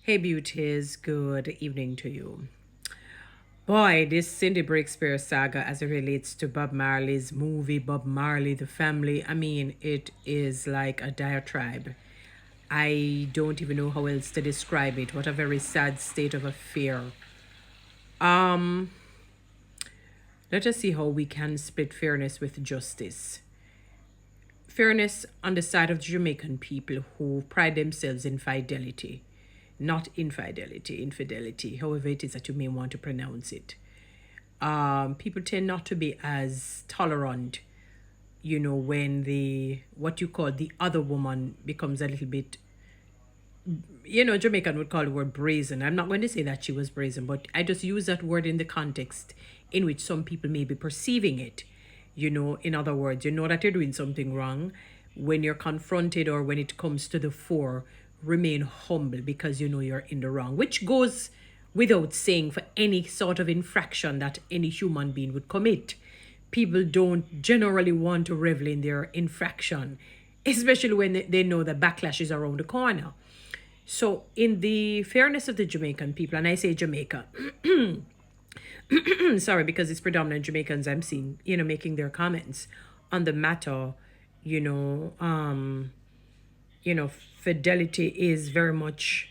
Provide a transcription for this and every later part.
Hey beauties, good evening to you. Boy, this Cindy Breakspeare saga as it relates to Bob Marley's movie Bob Marley, the family, I mean, it is like a diatribe. I don't even know how else to describe it. What a very sad state of affair. Um, Let us see how we can split fairness with justice. Fairness on the side of the Jamaican people who pride themselves in fidelity, not infidelity, infidelity, however it is that you may want to pronounce it. People tend not to be as tolerant, when the what you call the other woman becomes a little bit, Jamaican would call the word brazen. I'm not going to say that she was brazen, but I just use that word in the context in which some people may be perceiving it. In other words, you know that you're doing something wrong. When you're confronted or when it comes to the fore, remain humble because you know you're in the wrong, which goes without saying for any sort of infraction that any human being would commit. People don't generally want to revel in their infraction, especially when they know the backlash is around the corner. So, in the fairness of the Jamaican people, and I say Jamaica, sorry, because it's predominant Jamaicans I'm seeing, making their comments on the matter, you know, um, fidelity is very much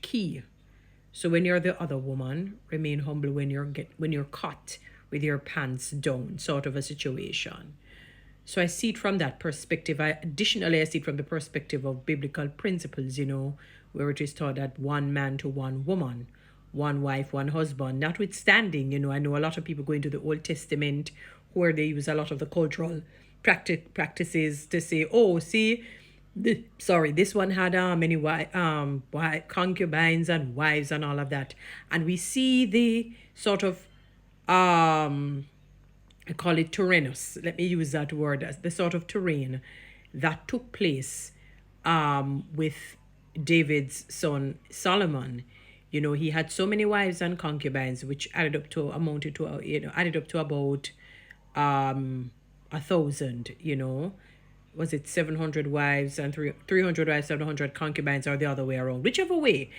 key. So when you're the other woman, remain humble when you're caught with your pants down, sort of a situation. So I see it from that perspective. Additionally, I see it from the perspective of biblical principles, where it is taught that one man to one woman, one wife, one husband. Notwithstanding, I know a lot of people go into the Old Testament where they use a lot of the cultural practices to say, oh, see, this one had many concubines and wives and all of that. And we see the sort of I call it Tyrannus. Let me use that word as the sort of terrain that took place with David's son Solomon. He had so many wives and concubines, which added up to about 1,000. Was it 700 wives and 300 wives, 700 concubines, or the other way around, whichever way.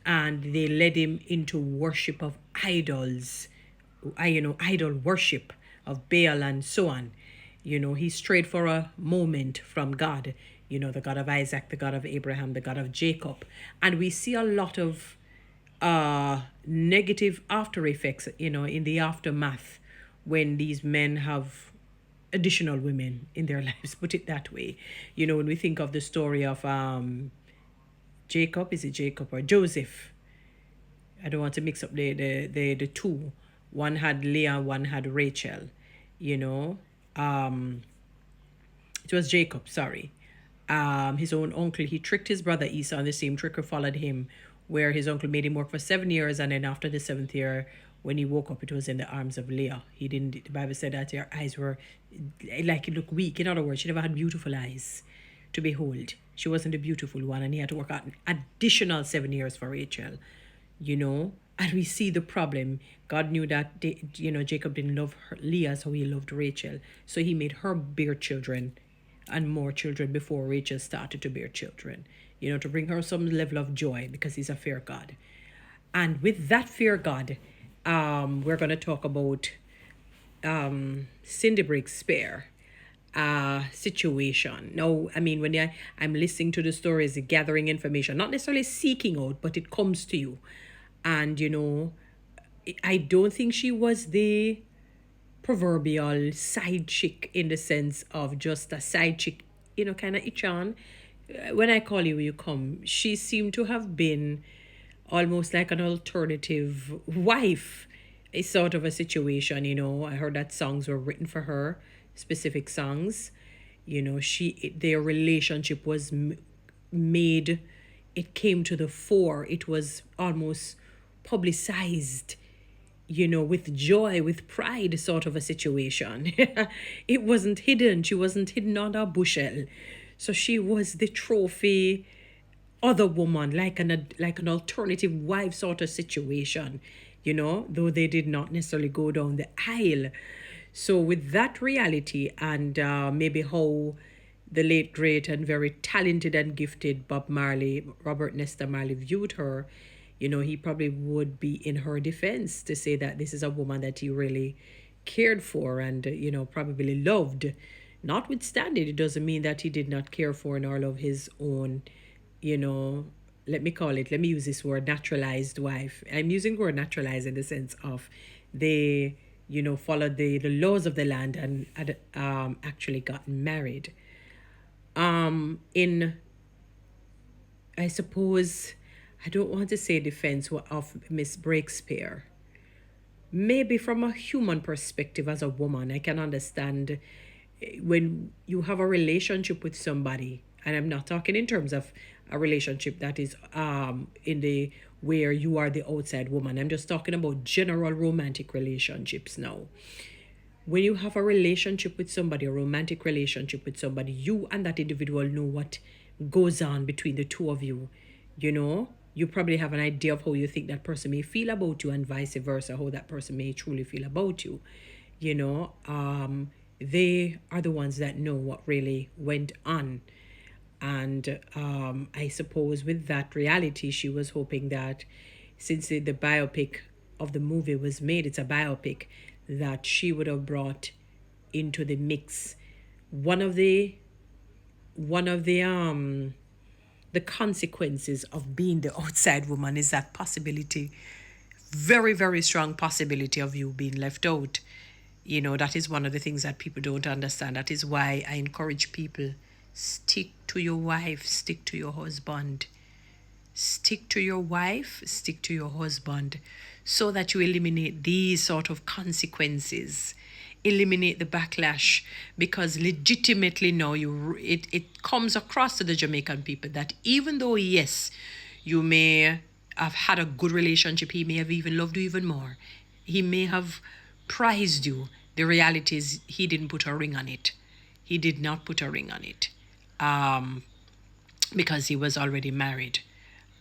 And they led him into worship of idols, idol worship of Baal and so on. He strayed for a moment from God, the God of Isaac, the God of Abraham, the God of Jacob. And we see a lot of negative after effects, in the aftermath when these men have additional women in their lives, put it that way. When we think of the story of Jacob, is it Jacob or Joseph? I don't want to mix up the two. One had Leah, one had Rachel. You know, um, it was Jacob. Sorry, his own uncle. He tricked his brother Esau, and the same tricker followed him, where his uncle made him work for 7 years, and then after the seventh year, when he woke up, it was in the arms of Leah. He didn't. The Bible said that her eyes were like it looked weak. In other words, she never had beautiful eyes to behold. She wasn't a beautiful one, and he had to work out an additional 7 years for Rachel. And we see the problem. God knew that Jacob didn't love Leah, so he loved Rachel. So he made her bear children and more children before Rachel started to bear children. To bring her some level of joy because he's a fair God. And with that fair God, we're going to talk about Cindy Breakspeare situation. Now, I mean, when I'm listening to the stories, gathering information, not necessarily seeking out, but it comes to you. And, I don't think she was the proverbial side chick in the sense of just a side chick, kind of itch on. When I call you, you come. She seemed to have been almost like an alternative wife, a sort of a situation. I heard that songs were written for her, specific songs. Their relationship was made, it came to the fore. It was almost publicized, with joy, with pride, sort of a situation. It wasn't hidden. She wasn't hidden under a bushel. So she was the trophy other woman, like an alternative wife sort of situation, though they did not necessarily go down the aisle. So with that reality and maybe how the late great and very talented and gifted Bob Marley, Robert Nesta Marley, viewed her, he probably would be in her defense to say that this is a woman that he really cared for and, probably loved. Notwithstanding, it doesn't mean that he did not care for nor love his own, you know, let me use this word, naturalized wife. I'm using the word naturalized in the sense of they, followed the laws of the land and had actually gotten married. In, I suppose, I don't want to say defense of Miss Breakspeare. Maybe from a human perspective as a woman, I can understand when you have a relationship with somebody, and I'm not talking in terms of a relationship that is in the where you are the outside woman. I'm just talking about general romantic relationships now. When you have a relationship with somebody, a romantic relationship with somebody, you and that individual know what goes on between the two of you. You probably have an idea of how you think that person may feel about you, and vice versa, how that person may truly feel about you. You know, they are the ones that know what really went on. And I suppose with that reality, she was hoping that since the biopic of the movie was made, it's a biopic, that she would have brought into the mix one of the consequences of being the outside woman is that possibility, very, very strong possibility of you being left out. That is one of the things that people don't understand. That is why I encourage people, stick to your wife, stick to your husband. Stick to your wife, stick to your husband, so that you eliminate these sort of consequences, eliminate the backlash, because legitimately now it comes across to the Jamaican people that even though, yes, you may have had a good relationship, he may have even loved you even more, he may have prized you, the reality is he didn't put a ring on it. He did not put a ring on it, because he was already married.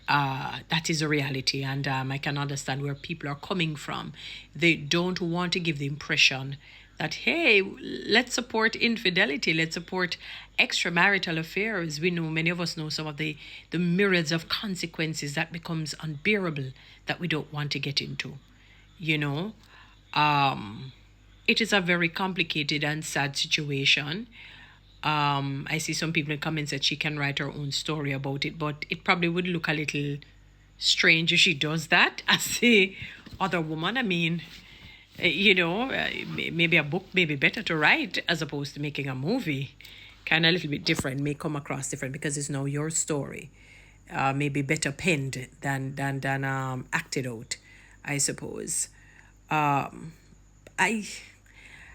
That is a reality, and I can understand where people are coming from. They don't want to give the impression that, hey, let's support infidelity, let's support extramarital affairs. We know, many of us know some of the myriads of consequences that becomes unbearable that we don't want to get into. It is a very complicated and sad situation. I see some people in comments that she can write her own story about it, but it probably would look a little strange if she does that as the other woman. I mean, maybe a book may be better to write as opposed to making a movie. Kind of a little bit different, may come across different because it's now your story. Maybe better penned than acted out, I suppose.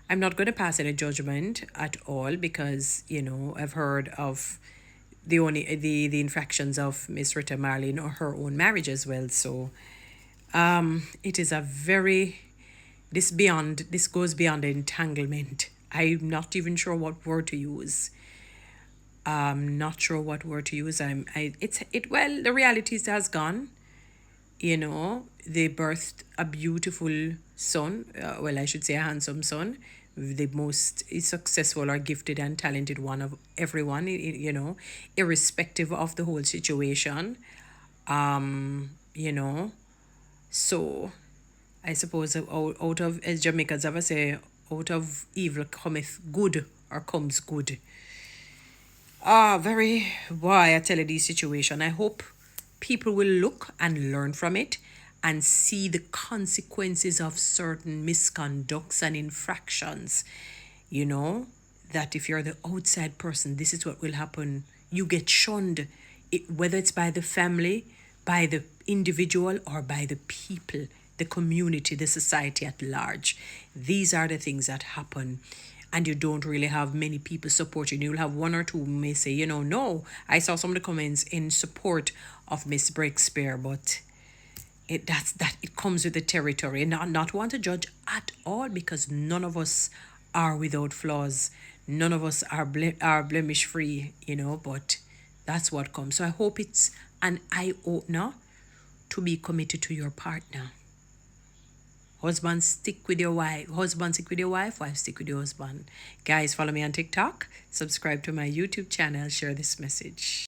I'm not going to pass any judgment at all because, I've heard of the infractions of Miss Rita Marley in her own marriage as well. So it is a very, this goes beyond entanglement. I'm not even sure what word to use. Not sure what word to use. Well, the reality has gone. They birthed a beautiful son. Well, I should say a handsome son, the most successful or gifted and talented one of everyone, irrespective of the whole situation. So I suppose out of, as Jamaicans ever say, out of evil cometh good or comes good. Very, why I tell you this situation. I hope people will look and learn from it and see the consequences of certain misconducts and infractions. That if you're the outside person, this is what will happen. You get shunned, whether it's by the family, by the individual, or by the people, the community, the society at large. These are the things that happen. And you don't really have many people supporting. You'll have one or two who may say, no. I saw some of the comments in support of Miss Breakspeare, but it comes with the territory. And not want to judge at all, because none of us are without flaws. None of us are blemish free, but that's what comes. So I hope it's an eye opener to be committed to your partner. Husband, stick with your wife. Husband, stick with your wife. Wife, stick with your husband. Guys, follow me on TikTok. Subscribe to my YouTube channel. Share this message.